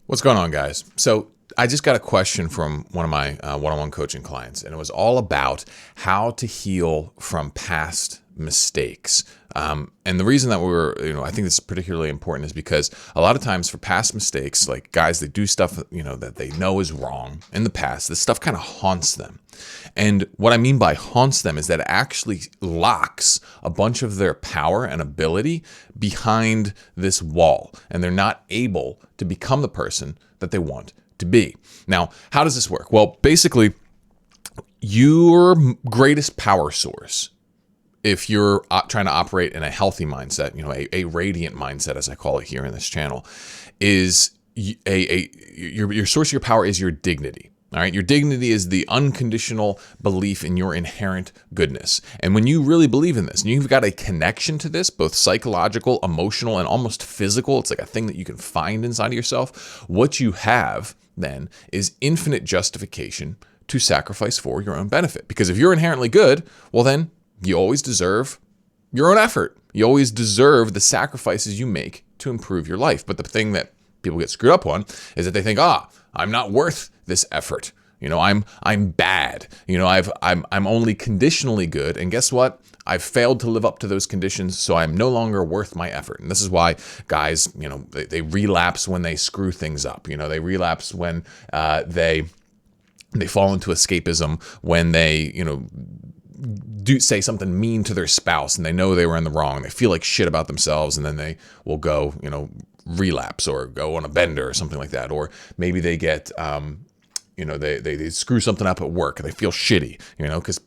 What's going on, guys? So I just got a question from one of my one-on-one coaching clients, and it was all about how to heal from past mistakes. And the reason that I think this is particularly important is because a lot of times for past mistakes, like guys, they do stuff, that they know is wrong in the past. This stuff kind of haunts them. And what I mean by haunts them is that it actually locks a bunch of their power and ability behind this wall, and they're not able to become the person that they want to be. Now, how does this work? Well, basically, your greatest power source, if you're trying to operate in a healthy mindset, a radiant mindset, as I call it here in this channel, is your source of your power is your dignity. All right. Your dignity is the unconditional belief in your inherent goodness. And when you really believe in this, and you've got a connection to this, both psychological, emotional, and almost physical, it's like a thing that you can find inside of yourself. What you have then is infinite justification to sacrifice for your own benefit. Because if you're inherently good, well, then you always deserve your own effort. You always deserve the sacrifices you make to improve your life. But the thing that people get screwed up on is that they think, I'm not worth this effort. I'm bad. I'm only conditionally good. And guess what? I've failed to live up to those conditions, so I'm no longer worth my effort. And this is why guys, they relapse when they screw things up. They relapse when they fall into escapism, when they, do say something mean to their spouse and they know they were in the wrong. They feel like shit about themselves, and then they will go, relapse or go on a bender or something like that. Or maybe they get, they screw something up at work and they feel shitty, because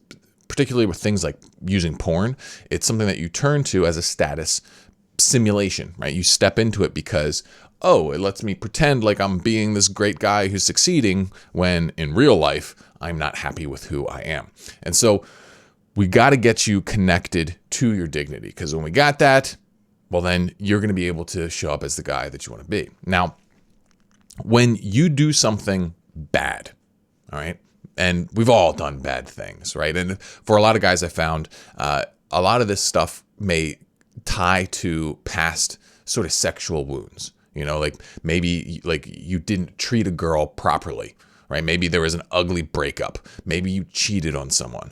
particularly with things like using porn, it's something that you turn to as a status simulation, right? You step into it because, it lets me pretend like I'm being this great guy who's succeeding when in real life, I'm not happy with who I am. And so we got to get you connected to your dignity, because when we got that, well, then you're going to be able to show up as the guy that you want to be. Now, when you do something bad, all right, and we've all done bad things, right? And for a lot of guys, I found a lot of this stuff may tie to past sort of sexual wounds. Like maybe like you didn't treat a girl properly, right? Maybe there was an ugly breakup. Maybe you cheated on someone.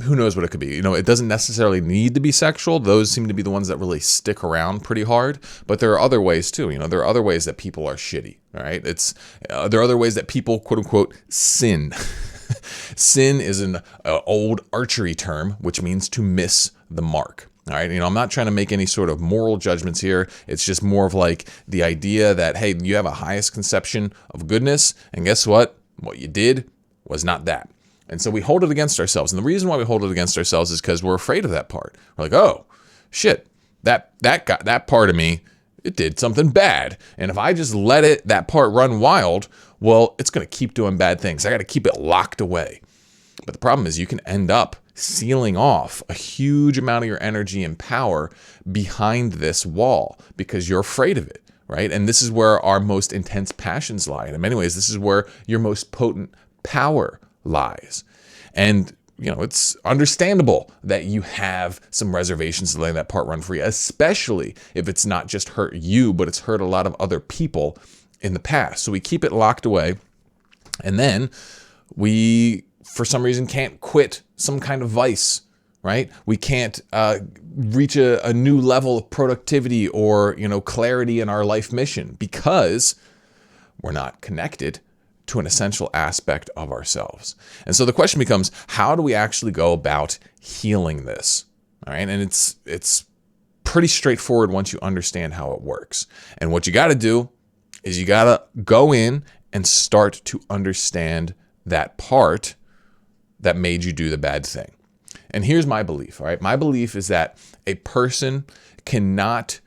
Who knows what it could be? It doesn't necessarily need to be sexual. Those seem to be the ones that really stick around pretty hard. But there are other ways too. There are other ways that people are shitty. All right. There are other ways that people, quote unquote, sin. Sin is an old archery term, which means to miss the mark. All right. I'm not trying to make any sort of moral judgments here. It's just more of like the idea that, hey, you have a highest conception of goodness. And guess what? What you did was not that. And so we hold it against ourselves. And the reason why we hold it against ourselves is because we're afraid of that part. We're like, oh, shit, that part of me, it did something bad. And if I just let that part run wild, well, it's going to keep doing bad things. I got to keep it locked away. But the problem is you can end up sealing off a huge amount of your energy and power behind this wall because you're afraid of it, right? And this is where our most intense passions lie. And in many ways, this is where your most potent power lies. And it's understandable that you have some reservations to letting that part run free, especially if it's not just hurt you, but it's hurt a lot of other people in the past. So we keep it locked away, and then we, for some reason, can't quit some kind of vice, right? We can't reach a new level of productivity or clarity in our life mission because we're not connected to an essential aspect of ourselves. And so the question becomes, how do we actually go about healing this? All right. And it's pretty straightforward once you understand how it works. And what you got to do is you got to go in and start to understand that part that made you do the bad thing. And here's my belief. All right. My belief is that a person cannot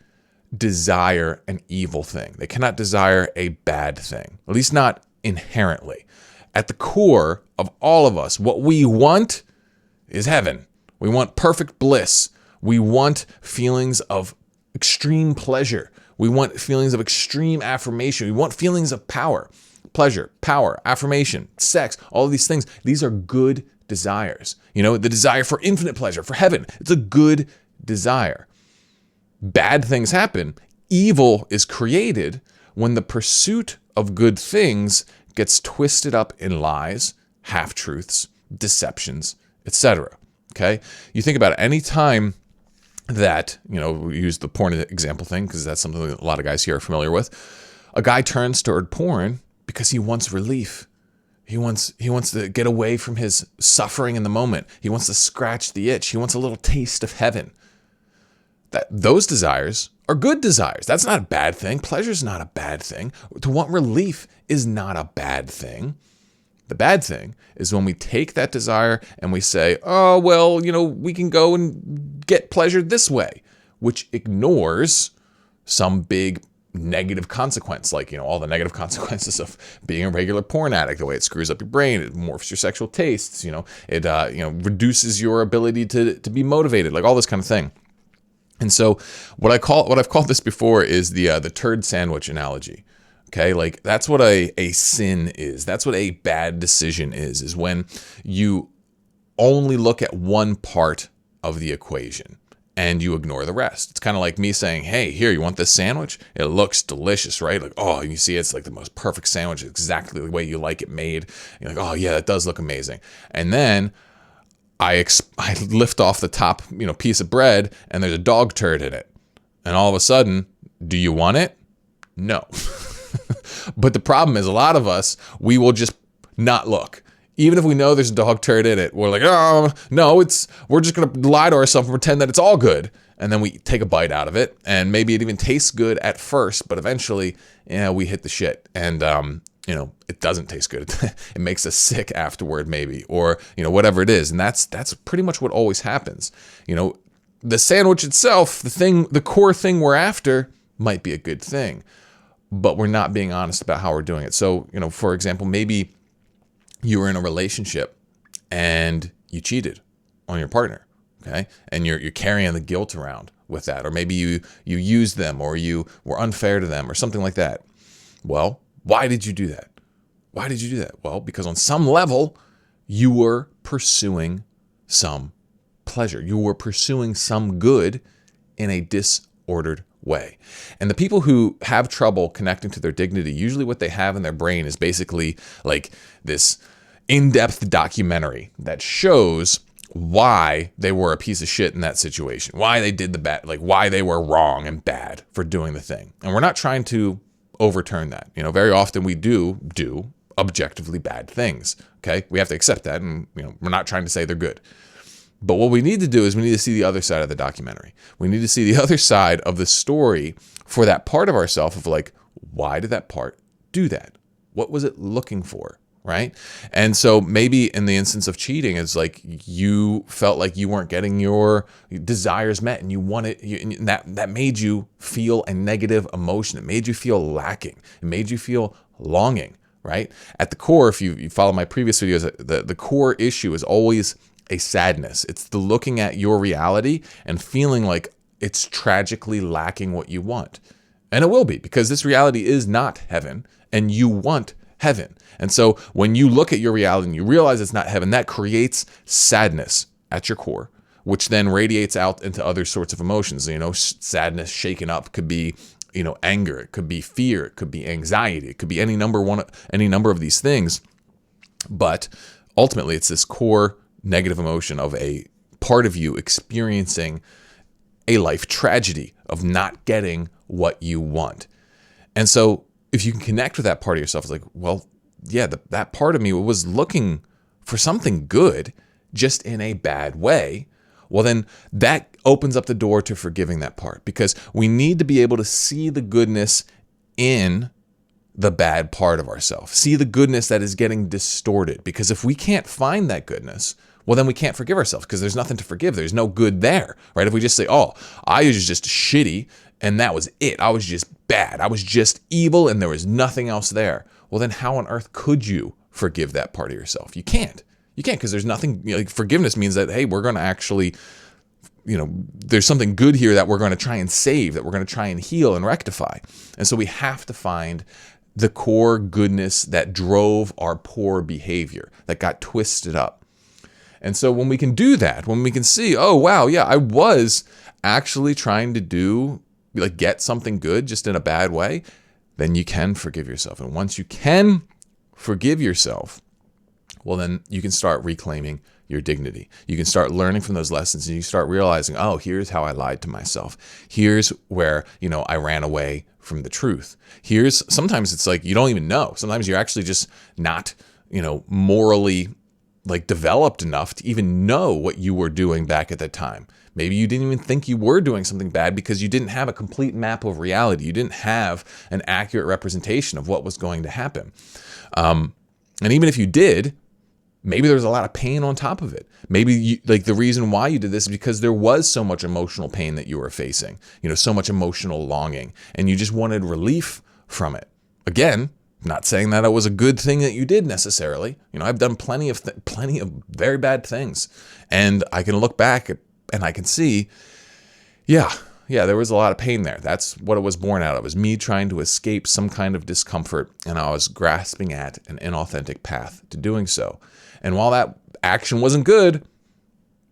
desire an evil thing. They cannot desire a bad thing, at least not inherently. At the core of all of us, what we want is heaven. We want perfect bliss. We want feelings of extreme pleasure. We want feelings of extreme affirmation. We want feelings of power, pleasure, power, affirmation, sex, all of these things. These are good desires. The desire for infinite pleasure, for heaven. It's a good desire. Bad things happen. Evil is created when the pursuit of good things gets twisted up in lies, half-truths, deceptions, etc. Okay? You think about it, any time that, we use the porn example thing because that's something that a lot of guys here are familiar with. A guy turns toward porn because he wants relief. He wants to get away from his suffering in the moment. He wants to scratch the itch. He wants a little taste of heaven. Those desires are good desires. That's not a bad thing. Pleasure is not a bad thing. To want relief is not a bad thing. The bad thing is when we take that desire and we say, oh, well, we can go and get pleasure this way, which ignores some big negative consequence, like, all the negative consequences of being a regular porn addict, the way it screws up your brain, it morphs your sexual tastes, it reduces your ability to be motivated, like all this kind of thing. And so what I've called this before is the turd sandwich analogy. Okay, like that's what a sin is. That's what a bad decision is when you only look at one part of the equation and you ignore the rest. It's kind of like me saying, hey, here, you want this sandwich? It looks delicious, right? Like, oh, you see, it's like the most perfect sandwich, exactly the way you like it made. And you're like, oh yeah, that does look amazing. And then I lift off the top, piece of bread and there's a dog turd in it. And all of a sudden, do you want it? No. But the problem is a lot of us, we will just not look. Even if we know there's a dog turd in it, we're like, oh, no, we're just going to lie to ourselves and pretend that it's all good. And then we take a bite out of it. And maybe it even tastes good at first, but eventually, we hit the shit. And, it doesn't taste good. It makes us sick afterward, maybe, or, whatever it is. And that's pretty much what always happens. The sandwich itself, the core thing we're after might be a good thing, but we're not being honest about how we're doing it. So, for example, maybe you were in a relationship and you cheated on your partner, okay? And you're carrying the guilt around with that. Or maybe you used them or you were unfair to them or something like that. Well, why did you do that? Why did you do that? Well, because on some level, you were pursuing some pleasure. You were pursuing some good in a disordered way. And the people who have trouble connecting to their dignity, usually what they have in their brain is basically like this in-depth documentary that shows why they were a piece of shit in that situation, why they did the bad, like why they were wrong and bad for doing the thing. And we're not trying to overturn that. Very often we do objectively bad things. Okay. We have to accept that. And, we're not trying to say they're good. But what we need to do is we need to see the other side of the documentary. We need to see the other side of the story for that part of ourselves of like, why did that part do that? What was it looking for? Right? And so maybe in the instance of cheating, it's like you felt like you weren't getting your desires met and you wanted, and that made you feel a negative emotion. It made you feel lacking. It made you feel longing, right? At the core, if you follow my previous videos, the core issue is always a sadness. It's the looking at your reality and feeling like it's tragically lacking what you want. And it will be, because this reality is not heaven and you want heaven. And so when you look at your reality and you realize it's not heaven, that creates sadness at your core, which then radiates out into other sorts of emotions. Sadness shaken up could be, anger, it could be fear, it could be anxiety, it could be any number of these things. But ultimately, it's this core negative emotion of a part of you experiencing a life tragedy of not getting what you want. And so if you can connect with that part of yourself, it's like, well, yeah, that part of me was looking for something good, just in a bad way. Well, then that opens up the door to forgiving that part, because we need to be able to see the goodness in the bad part of ourselves, see the goodness that is getting distorted. Because if we can't find that goodness, well, then we can't forgive ourselves, because there's nothing to forgive. There's no good there, right? If we just say, oh, I was just shitty and that was it. I was just bad. I was just evil and there was nothing else there. Well, then how on earth could you forgive that part of yourself? You can't. You can't, because there's nothing, forgiveness means that, hey, we're going to actually, there's something good here that we're going to try and save, that we're going to try and heal and rectify. And so we have to find the core goodness that drove our poor behavior, that got twisted up. And so when we can do that, when we can see, oh, wow, yeah, I was actually trying to get something good just in a bad way, then you can forgive yourself. And once you can forgive yourself, well, then you can start reclaiming your dignity. You can start learning from those lessons, and you start realizing, oh, here's how I lied to myself. Here's where, I ran away from the truth. Sometimes it's like you don't even know. Sometimes you're actually just not, morally developed enough to even know what you were doing back at that time. Maybe you didn't even think you were doing something bad because you didn't have a complete map of reality. You didn't have an accurate representation of what was going to happen. And even if you did, maybe there's a lot of pain on top of it. Maybe the reason why you did this is because there was so much emotional pain that you were facing, so much emotional longing, and you just wanted relief from it. Again, not saying that it was a good thing that you did necessarily. I've done plenty of very bad things, and I can look back and I can see, yeah, there was a lot of pain there. That's what it was born out of. It was me trying to escape some kind of discomfort, and I was grasping at an inauthentic path to doing so. And while that action wasn't good,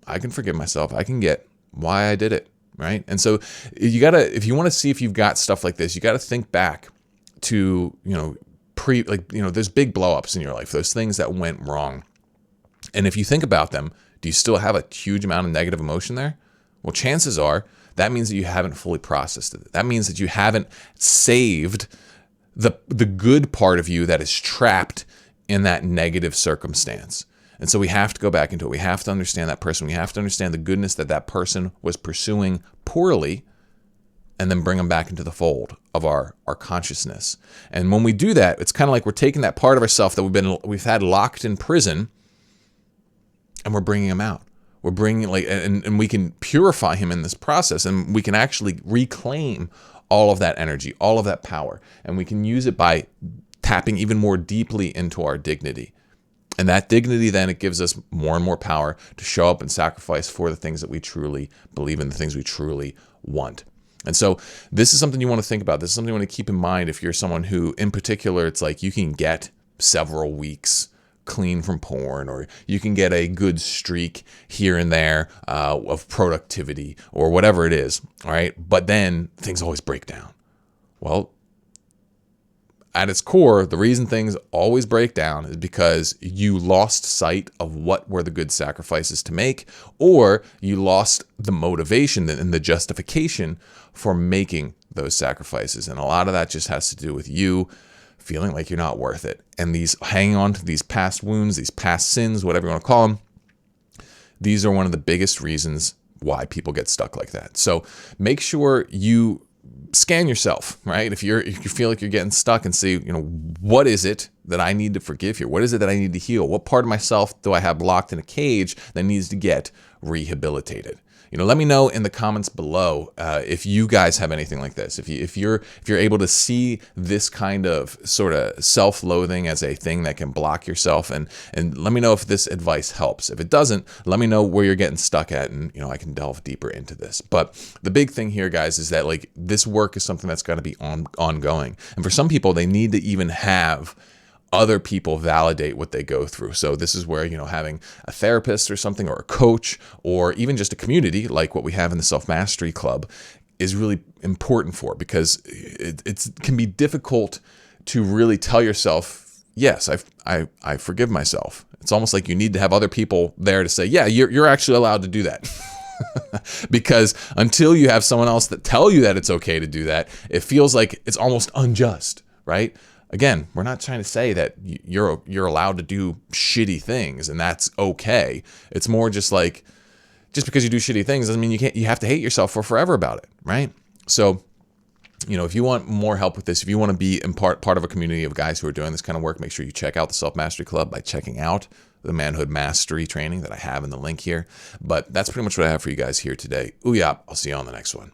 I can forgive myself. I can get why I did it, right? And so if you want to see if you've got stuff like this, you got to think back to, there's big blow-ups in your life, those things that went wrong. And if you think about them, do you still have a huge amount of negative emotion there? Well, chances are that means that you haven't fully processed it. That means that you haven't saved the good part of you that is trapped in that negative circumstance. And so we have to go back into it. We have to understand that person. We have to understand the goodness that person was pursuing poorly, and then bring them back into the fold of our consciousness. And when we do that, it's kind of like we're taking that part of ourselves that we've had locked in prison, and we're bringing him out. We're bringing and we can purify him in this process, and we can actually reclaim all of that energy, all of that power, and we can use it by tapping even more deeply into our dignity. And that dignity, then, it gives us more and more power to show up and sacrifice for the things that we truly believe in, the things we truly want. And so this is something you want to think about. This is something you want to keep in mind if you're someone who, in particular, it's like you can get several weeks clean from porn, or you can get a good streak here and there of productivity or whatever it is, all right? But then things always break down. Well, at its core, the reason things always break down is because you lost sight of what were the good sacrifices to make, or you lost the motivation and the justification for making those sacrifices. And a lot of that just has to do with you feeling like you're not worth it. And hanging on to these past wounds, these past sins, whatever you want to call them, these are one of the biggest reasons why people get stuck like that. So make sure you scan yourself, right? If you feel like you're getting stuck, and see, what is it that I need to forgive here? What is it that I need to heal? What part of myself do I have locked in a cage that needs to get rehabilitated? Let me know in the comments below if you guys have anything like this. If you're able to see this kind of sort of self-loathing as a thing that can block yourself, and let me know if this advice helps. If it doesn't, let me know where you're getting stuck at, and I can delve deeper into this. But the big thing here, guys, is that this work is something that's got to be ongoing. And for some people, they need to even have other people validate what they go through. So this is where, having a therapist or something, or a coach, or even just a community like what we have in the Self-Mastery Club is really important for, because it can be difficult to really tell yourself, yes, I forgive myself. It's almost like you need to have other people there to say, yeah, you're actually allowed to do that. Because until you have someone else that tell you that it's okay to do that, it feels like it's almost unjust, right? Again, we're not trying to say that you're allowed to do shitty things and that's okay. It's more just because you do shitty things doesn't mean you have to hate yourself for forever about it, right? So, if you want more help with this, if you want to be part of a community of guys who are doing this kind of work, make sure you check out the Self-Mastery Club by checking out the Manhood Mastery training that I have in the link here. But that's pretty much what I have for you guys here today. Ooh, yeah, I'll see you on the next one.